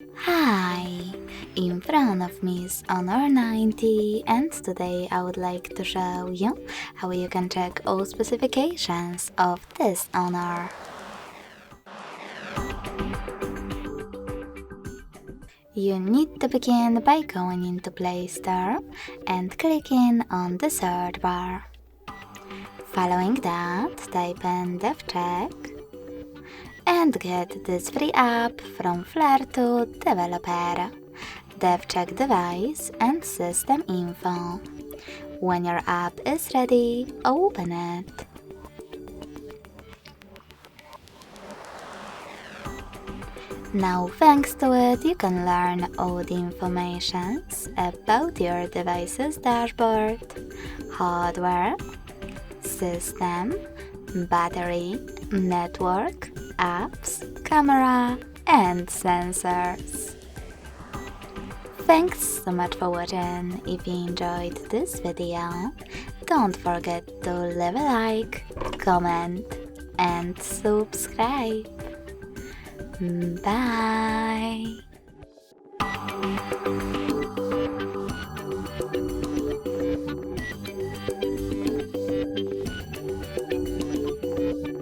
Hi! In front of me is Honor 90 and today I would like to show you how you can check all specifications of this Honor. You need to begin by going into Play Store and clicking on the search bar. Following that, type in DevCheck and get this free app from Flare2 developer, DevCheck device and system info. When your app is ready, open it. Now thanks to it, you can learn all the informations about your device's dashboard, hardware, system, battery, network, apps, camera, and sensors. Thanks so much for watching. If you enjoyed this video, don't forget to leave a like, comment, and subscribe. Bye!